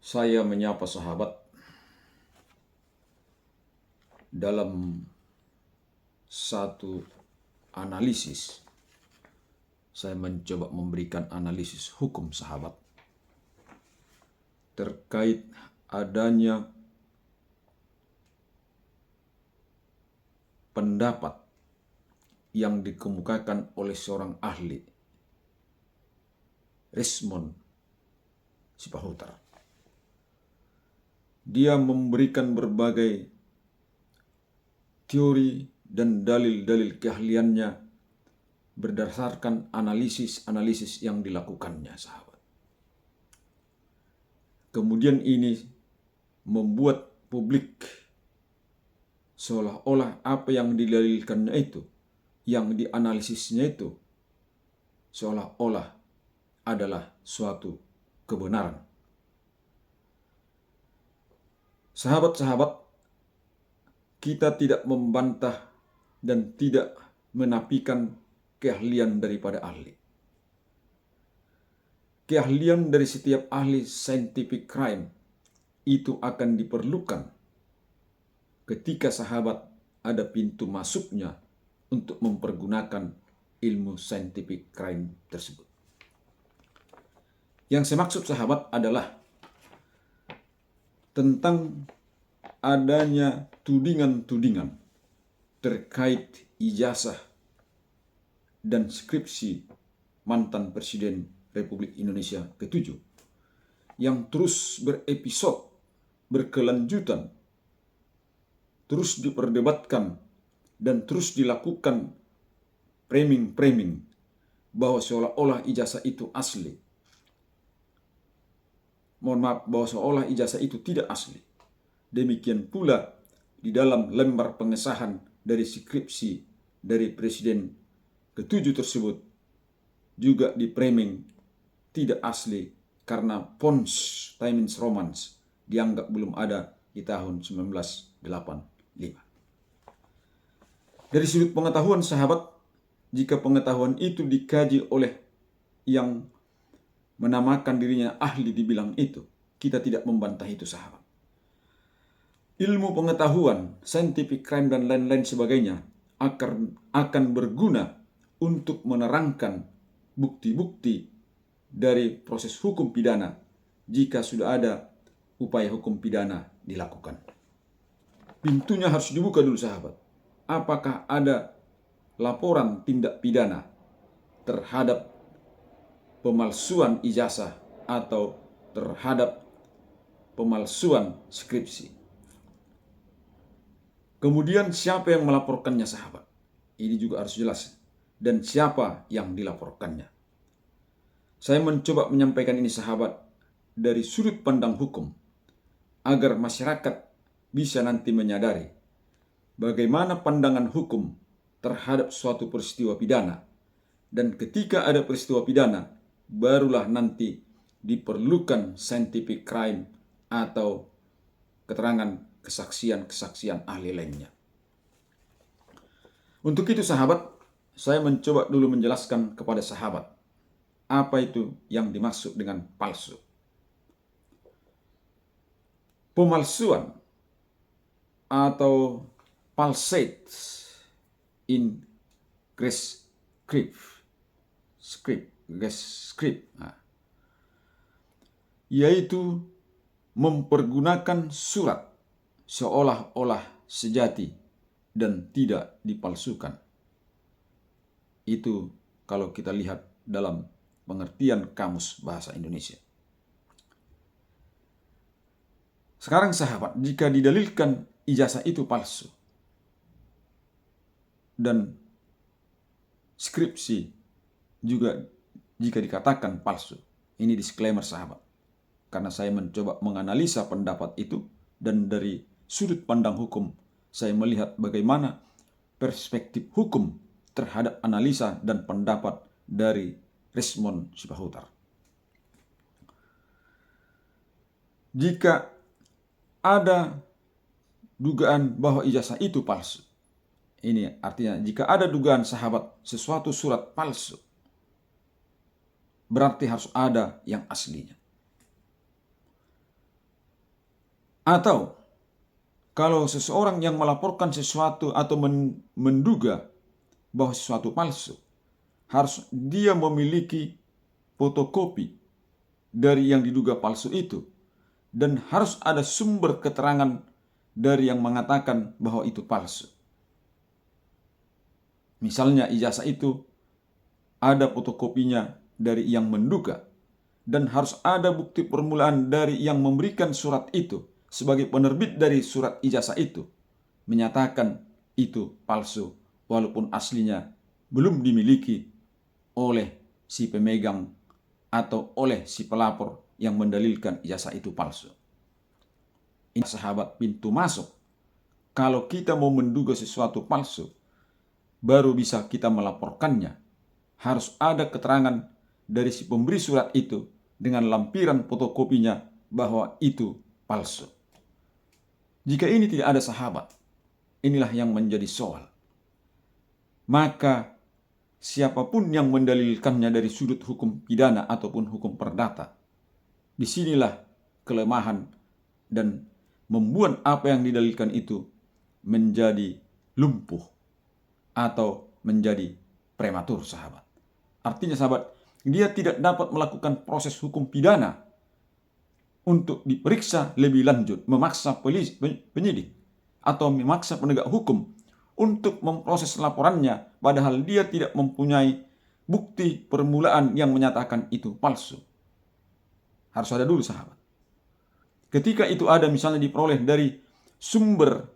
Saya menyapa sahabat dalam satu analisis. Saya mencoba memberikan analisis hukum sahabat terkait adanya pendapat yang dikemukakan oleh seorang ahli, Richmond Sipahutar. Dia memberikan berbagai teori dan dalil-dalil keahliannya berdasarkan analisis-analisis yang dilakukannya, sahabat. Kemudian ini membuat publik seolah-olah apa yang didalilkannya itu, yang dianalisisnya itu, seolah-olah adalah suatu kebenaran. Sahabat-sahabat, kita tidak membantah dan tidak menafikan keahlian daripada ahli. Keahlian dari setiap ahli scientific crime itu akan diperlukan ketika sahabat ada pintu masuknya untuk mempergunakan ilmu scientific crime tersebut. Yang saya maksud sahabat adalah tentang adanya tudingan-tudingan terkait ijazah dan skripsi mantan Presiden Republik Indonesia ke-7 yang terus berepisode, berkelanjutan, terus diperdebatkan dan terus dilakukan framing bahwa seolah-olah ijazah itu asli. Mohon maaf, bahwa seolah ijazah itu tidak asli. Demikian pula di dalam lembar pengesahan dari skripsi dari Presiden ke-7 tersebut juga di framing tidak asli karena Pons Times Romans dianggap belum ada di tahun 1985. Dari sudut pengetahuan sahabat, jika pengetahuan itu dikaji oleh yang menamakan dirinya ahli di bidang itu, kita tidak membantah itu sahabat. Ilmu pengetahuan, scientific crime dan lain-lain sebagainya akan berguna untuk menerangkan bukti-bukti dari proses hukum pidana jika sudah ada upaya hukum pidana dilakukan. Pintunya harus dibuka dulu sahabat. Apakah ada laporan tindak pidana terhadap pemalsuan ijazah atau terhadap pemalsuan skripsi? Kemudian siapa yang melaporkannya sahabat? Ini juga harus jelas. Dan siapa yang dilaporkannya? Saya mencoba menyampaikan ini sahabat dari sudut pandang hukum agar masyarakat bisa nanti menyadari bagaimana pandangan hukum terhadap suatu peristiwa pidana. Dan ketika ada peristiwa pidana, barulah nanti diperlukan scientific crime atau keterangan kesaksian ahli lainnya. Untuk itu sahabat, saya mencoba dulu menjelaskan kepada sahabat apa itu yang dimaksud dengan palsu. Pemalsuan atau falsate in script, yaitu mempergunakan surat seolah-olah sejati dan tidak dipalsukan. Itu kalau kita lihat dalam pengertian Kamus Bahasa Indonesia. Sekarang sahabat, jika didalilkan ijazah itu palsu dan skripsi juga jika dikatakan palsu, ini disclaimer sahabat, karena saya mencoba menganalisa pendapat itu dan dari sudut pandang hukum saya melihat bagaimana perspektif hukum terhadap analisa dan pendapat dari Richmond Sipahutar. Jika ada dugaan bahwa ijazah itu palsu, ini artinya jika ada dugaan sahabat sesuatu surat palsu, berarti harus ada yang aslinya. Atau kalau seseorang yang melaporkan sesuatu atau menduga bahwa sesuatu palsu, harus dia memiliki fotokopi dari yang diduga palsu itu, dan harus ada sumber keterangan dari yang mengatakan bahwa itu palsu. Misalnya ijazah itu ada fotokopinya dari yang menduga, dan harus ada bukti permulaan dari yang memberikan surat itu sebagai penerbit dari surat ijazah itu, menyatakan itu palsu walaupun aslinya belum dimiliki oleh si pemegang atau oleh si pelapor yang mendalilkan ijazah itu palsu. Ini sahabat pintu masuk. Kalau kita mau menduga sesuatu palsu, baru bisa kita melaporkannya. Harus ada keterangan dari si pemberi surat itu dengan lampiran fotokopinya bahwa itu palsu. Jika ini tidak ada sahabat, inilah yang menjadi soal. Maka siapapun yang mendalilkannya dari sudut hukum pidana ataupun hukum perdata, disinilah kelemahan dan membuat apa yang didalilkan itu menjadi lumpuh atau menjadi prematur, sahabat. Artinya sahabat, dia tidak dapat melakukan proses hukum pidana untuk diperiksa lebih lanjut, memaksa penyidik atau memaksa penegak hukum untuk memproses laporannya, padahal dia tidak mempunyai bukti permulaan yang menyatakan itu palsu. Harus ada dulu, sahabat. Ketika itu ada misalnya diperoleh dari sumber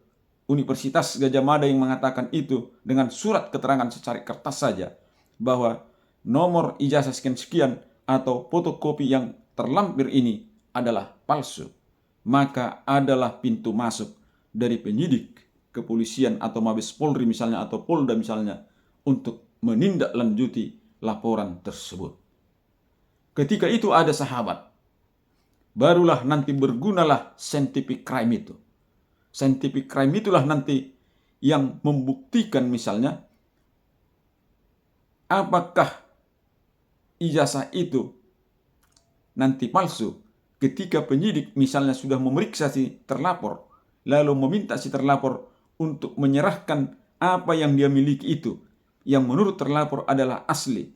Universitas Gadjah Mada yang mengatakan itu dengan surat keterangan secari kertas saja bahwa nomor ijazah sekian-sekian atau fotokopi yang terlampir ini adalah palsu, maka adalah pintu masuk dari penyidik kepolisian atau Mabes Polri misalnya atau Polda misalnya untuk menindaklanjuti laporan tersebut. Ketika itu ada sahabat, barulah nanti bergunalah scientific crime itu. Scientific crime itulah nanti yang membuktikan misalnya apakah ijazah itu nanti palsu ketika penyidik misalnya sudah memeriksa si terlapor, lalu meminta si terlapor untuk menyerahkan apa yang dia miliki itu, yang menurut terlapor adalah asli,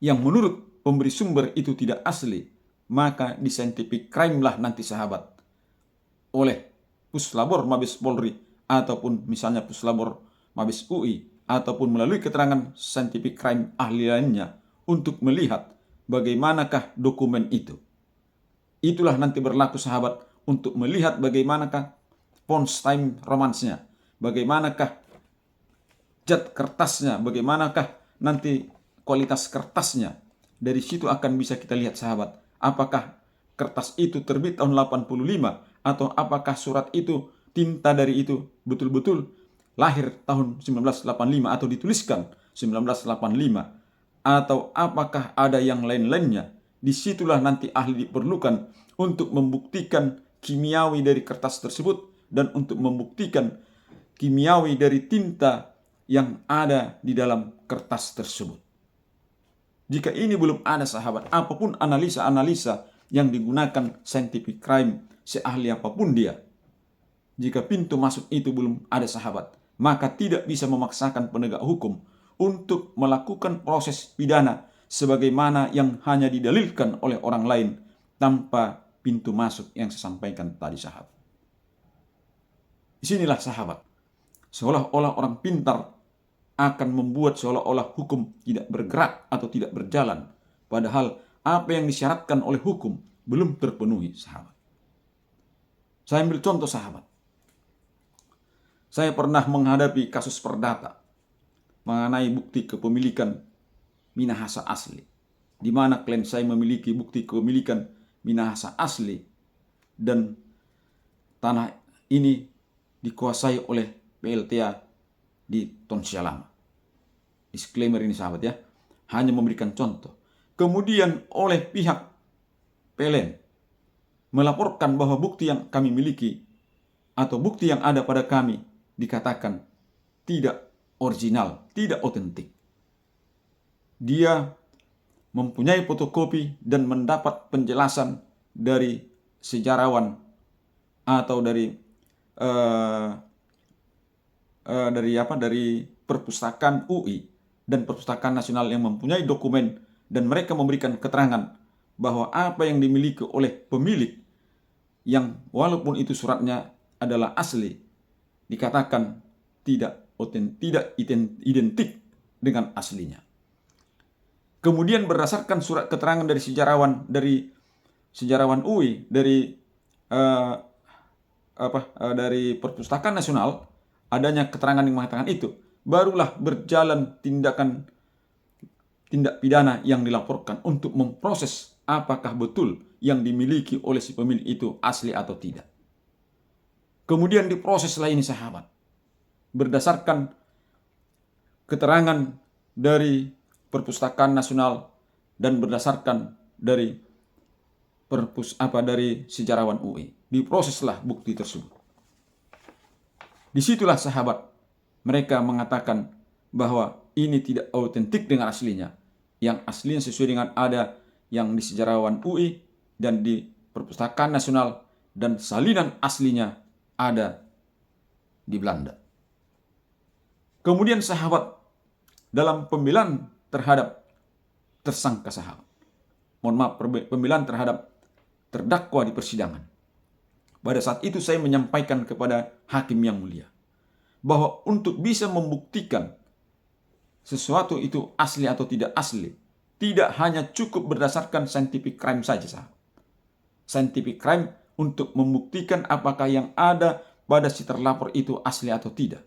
yang menurut pemberi sumber itu tidak asli, maka di scientific crime lah nanti sahabat oleh Puslabor Mabes Polri ataupun misalnya Puslabor Mabes UI ataupun melalui keterangan scientific crime ahli lainnya untuk melihat bagaimanakah dokumen itu. Itulah nanti berlaku sahabat untuk melihat bagaimanakah fonts time romansnya, bagaimanakah cat kertasnya, bagaimanakah nanti kualitas kertasnya. Dari situ akan bisa kita lihat sahabat, apakah kertas itu terbit tahun 85 atau apakah surat itu tinta dari itu betul-betul lahir tahun 1985 atau dituliskan 1985 atau apakah ada yang lain-lainnya. Disitulah nanti ahli diperlukan untuk membuktikan kimiawi dari kertas tersebut dan untuk membuktikan kimiawi dari tinta yang ada di dalam kertas tersebut. Jika ini belum ada sahabat, apapun analisa-analisa yang digunakan scientific crime, seahli apapun dia, jika pintu masuk itu belum ada sahabat, maka tidak bisa memaksakan penegak hukum untuk melakukan proses pidana sebagaimana yang hanya didalilkan oleh orang lain tanpa pintu masuk yang saya sampaikan tadi, sahabat. Disinilah sahabat, seolah-olah orang pintar akan membuat seolah-olah hukum tidak bergerak atau tidak berjalan, padahal apa yang disyaratkan oleh hukum belum terpenuhi, sahabat. Saya ambil contoh, sahabat. Saya pernah menghadapi kasus perdata mengenai bukti kepemilikan Minahasa asli, di mana klien saya memiliki bukti kepemilikan Minahasa asli dan tanah ini dikuasai oleh PLTA di Tonsialama. Disclaimer ini sahabat ya, hanya memberikan contoh. Kemudian oleh pihak PLN melaporkan bahwa bukti yang kami miliki atau bukti yang ada pada kami dikatakan tidak original, tidak otentik. Dia mempunyai fotokopi dan mendapat penjelasan dari sejarawan atau eh, dari perpustakaan UI dan perpustakaan nasional yang mempunyai dokumen dan mereka memberikan keterangan bahwa apa yang dimiliki oleh pemilik yang walaupun itu suratnya adalah asli dikatakan tidak identik dengan aslinya. Kemudian berdasarkan surat keterangan dari sejarawan UI eh, dari perpustakaan nasional, adanya keterangan yang mengatakan itu, barulah berjalan tindak pidana yang dilaporkan untuk memproses apakah betul yang dimiliki oleh si pemilik itu asli atau tidak. Kemudian diproseslah ini sahabat, berdasarkan keterangan dari perpustakaan nasional dan berdasarkan dari sejarawan UI. Diproseslah bukti tersebut. Disitulah sahabat, mereka mengatakan bahwa ini tidak autentik dengan aslinya. Yang aslinya sesuai dengan ada yang di sejarawan UI dan di perpustakaan nasional, dan salinan aslinya ada di Belanda. Kemudian sahabat, dalam pembelaan terhadap tersangka sahabat, pembelaan terhadap terdakwa di persidangan, pada saat itu saya menyampaikan kepada hakim yang mulia bahwa untuk bisa membuktikan sesuatu itu asli atau tidak asli, tidak hanya cukup berdasarkan scientific crime saja sahabat. Scientific crime untuk membuktikan apakah yang ada pada si terlapor itu asli atau tidak,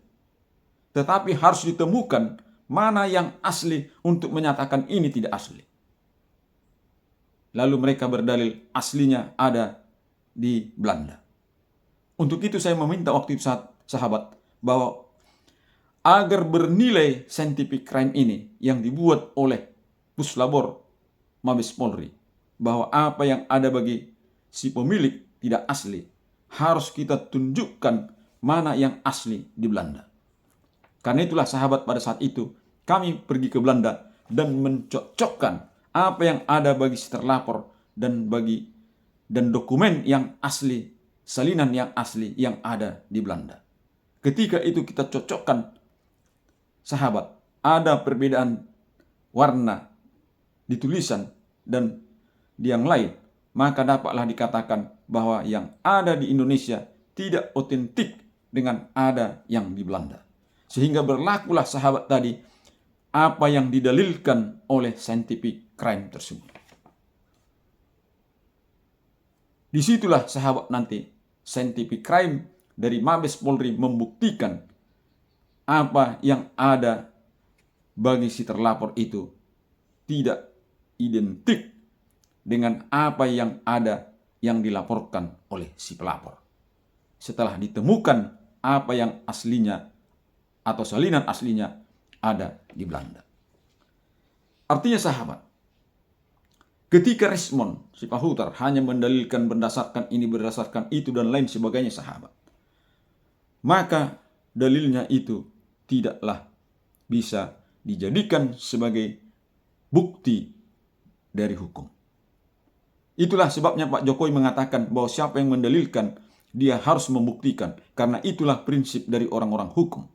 tetapi harus ditemukan mana yang asli untuk menyatakan ini tidak asli. Lalu mereka berdalil aslinya ada di Belanda. Untuk itu saya meminta waktu itu sahabat bahwa agar bernilai scientific crime ini yang dibuat oleh Puslabor Mabes Polri, bahwa apa yang ada bagi si pemilik tidak asli, harus kita tunjukkan mana yang asli di Belanda. Karena itulah sahabat, pada saat itu kami pergi ke Belanda dan mencocokkan apa yang ada bagi si terlapor dan dokumen yang asli, salinan yang asli yang ada di Belanda. Ketika itu kita cocokkan sahabat, ada perbedaan warna di tulisan dan di yang lain, maka dapatlah dikatakan bahwa yang ada di Indonesia tidak otentik dengan ada yang di Belanda. Sehingga berlakulah sahabat tadi apa yang didalilkan oleh scientific crime tersebut. Disitulah sahabat nanti scientific crime dari Mabes Polri membuktikan apa yang ada bagi si terlapor itu tidak identik dengan apa yang ada yang dilaporkan oleh si pelapor. Setelah ditemukan apa yang aslinya atau salinan aslinya ada di Belanda. Artinya sahabat, ketika respon si Pahutar hanya mendalilkan berdasarkan ini, berdasarkan itu dan lain sebagainya sahabat, maka dalilnya itu tidaklah bisa dijadikan sebagai bukti dari hukum. Itulah sebabnya Pak Jokowi mengatakan bahwa siapa yang mendalilkan, dia harus membuktikan. Karena itulah prinsip dari orang-orang hukum.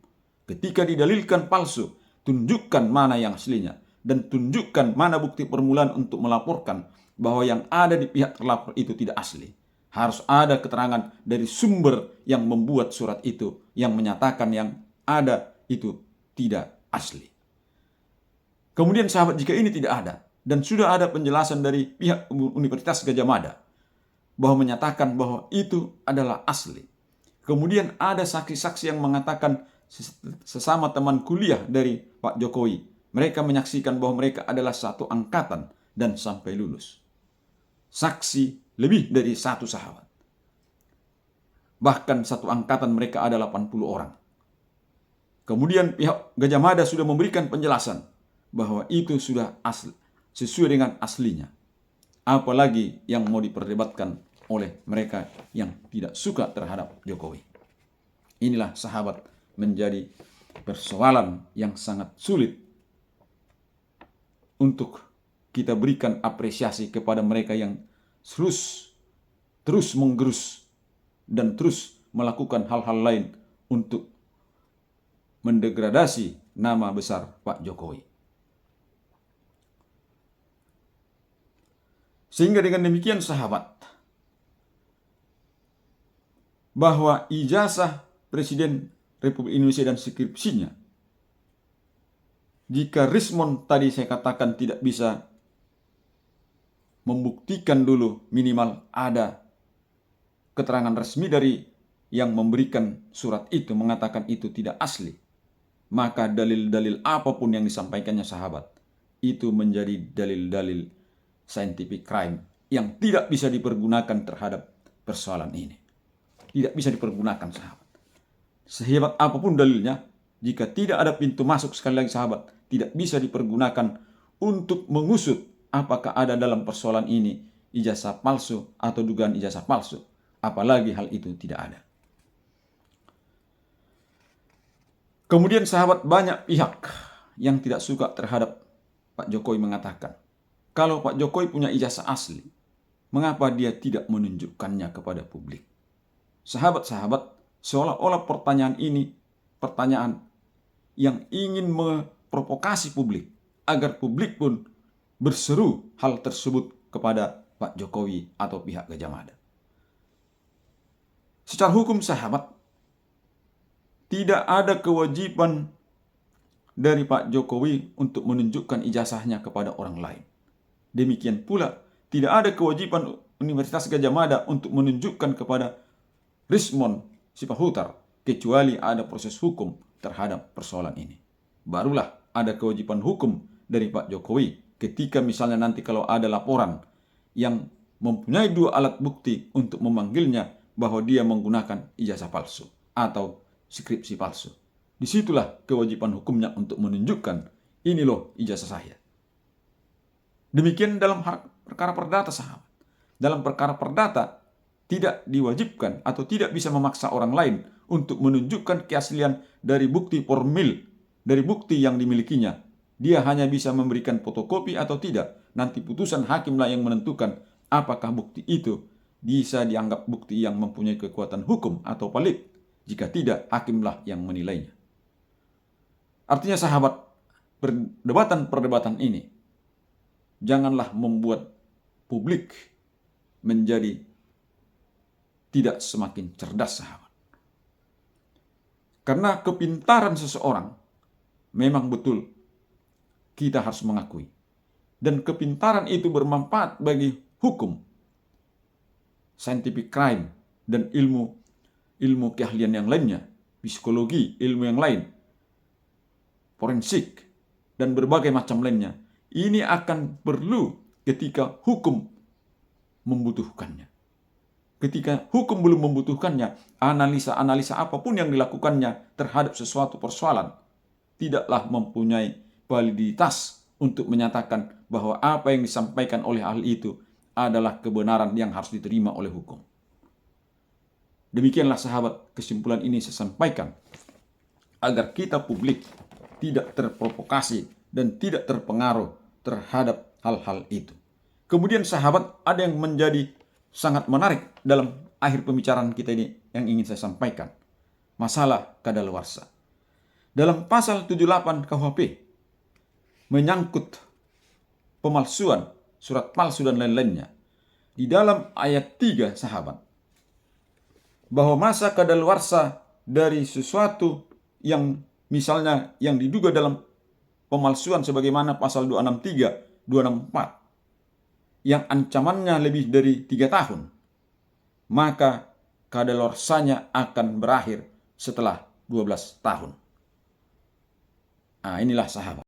Ketika didalilkan palsu, tunjukkan mana yang aslinya. Dan tunjukkan mana bukti permulaan untuk melaporkan bahwa yang ada di pihak terlapor itu tidak asli. Harus ada keterangan dari sumber yang membuat surat itu, yang menyatakan yang ada itu tidak asli. Kemudian sahabat, jika ini tidak ada, dan sudah ada penjelasan dari pihak Universitas Gadjah Mada bahwa menyatakan bahwa itu adalah asli. Kemudian ada saksi-saksi yang mengatakan sesama teman kuliah dari Pak Jokowi. Mereka menyaksikan bahwa mereka adalah satu angkatan dan sampai lulus. Saksi lebih dari satu sahabat. Bahkan satu angkatan mereka ada 80 orang. Kemudian pihak Gadjah Mada sudah memberikan penjelasan bahwa itu sudah asli, sesuai dengan aslinya. Apalagi yang mau diperdebatkan oleh mereka yang tidak suka terhadap Jokowi. Inilah sahabat menjadi persoalan yang sangat sulit untuk kita berikan apresiasi kepada mereka yang terus menggerus dan terus melakukan hal-hal lain untuk mendegradasi nama besar Pak Jokowi. Sehingga dengan demikian sahabat, bahwa ijazah Presiden Republik Indonesia dan skripsinya, jika Rismond tadi saya katakan tidak bisa membuktikan dulu minimal ada keterangan resmi dari yang memberikan surat itu mengatakan itu tidak asli, maka dalil-dalil apapun yang disampaikannya sahabat, itu menjadi dalil-dalil scientific crime yang tidak bisa dipergunakan terhadap persoalan ini. Tidak bisa dipergunakan sahabat. Sehebat apapun dalilnya, jika tidak ada pintu masuk, sekali lagi sahabat, tidak bisa dipergunakan untuk mengusut apakah ada dalam persoalan ini ijazah palsu atau dugaan ijazah palsu. Apalagi hal itu tidak ada. Kemudian sahabat, banyak pihak yang tidak suka terhadap Pak Jokowi mengatakan, kalau Pak Jokowi punya ijazah asli, mengapa dia tidak menunjukkannya kepada publik? Sahabat-sahabat, seolah-olah pertanyaan ini pertanyaan yang ingin memprovokasi publik, agar publik pun berseru hal tersebut kepada Pak Jokowi atau pihak Gajah Mada. Secara hukum sahabat, tidak ada kewajiban dari Pak Jokowi untuk menunjukkan ijazahnya kepada orang lain. Demikian pula, tidak ada kewajiban Universitas Gajah Mada untuk menunjukkan kepada Rismond Sipahutar, kecuali ada proses hukum terhadap persoalan ini. Barulah ada kewajiban hukum dari Pak Jokowi ketika misalnya nanti kalau ada laporan yang mempunyai dua alat bukti untuk memanggilnya bahwa dia menggunakan ijazah palsu atau skripsi palsu. Disitulah kewajiban hukumnya untuk menunjukkan, ini loh ijazah saya. Demikian dalam perkara perdata sahabat. Dalam perkara perdata tidak diwajibkan atau tidak bisa memaksa orang lain untuk menunjukkan keaslian dari bukti formil, dari bukti yang dimilikinya. Dia hanya bisa memberikan fotokopi atau tidak. Nanti putusan hakimlah yang menentukan apakah bukti itu bisa dianggap bukti yang mempunyai kekuatan hukum atau valid. Jika tidak, hakimlah yang menilainya. Artinya sahabat, perdebatan-perdebatan ini janganlah membuat publik menjadi tidak semakin cerdas sahabat. Karena kepintaran seseorang memang betul kita harus mengakui. Dan kepintaran itu bermanfaat bagi hukum, scientific crime, dan ilmu keahlian yang lainnya, psikologi, ilmu yang lain, forensik, dan berbagai macam lainnya. Ini akan perlu ketika hukum membutuhkannya. Ketika hukum belum membutuhkannya, analisa-analisa apapun yang dilakukannya terhadap sesuatu persoalan tidaklah mempunyai validitas untuk menyatakan bahwa apa yang disampaikan oleh ahli itu adalah kebenaran yang harus diterima oleh hukum. Demikianlah sahabat, kesimpulan ini saya sampaikan agar kita publik tidak terprovokasi dan tidak terpengaruh terhadap hal-hal itu. Kemudian sahabat, ada yang menjadi sangat menarik dalam akhir pembicaraan kita ini yang ingin saya sampaikan. Masalah kadaluarsa. Dalam pasal 78 KUHP menyangkut pemalsuan, surat palsu dan lain-lainnya. Di dalam ayat 3 sahabat, bahwa masa kadaluarsa dari sesuatu yang misalnya yang diduga dalam pemalsuan sebagaimana pasal 263, 264 yang ancamannya lebih dari 3 tahun, maka kadaluarsanya akan berakhir setelah 12 tahun. Nah, inilah sahabat.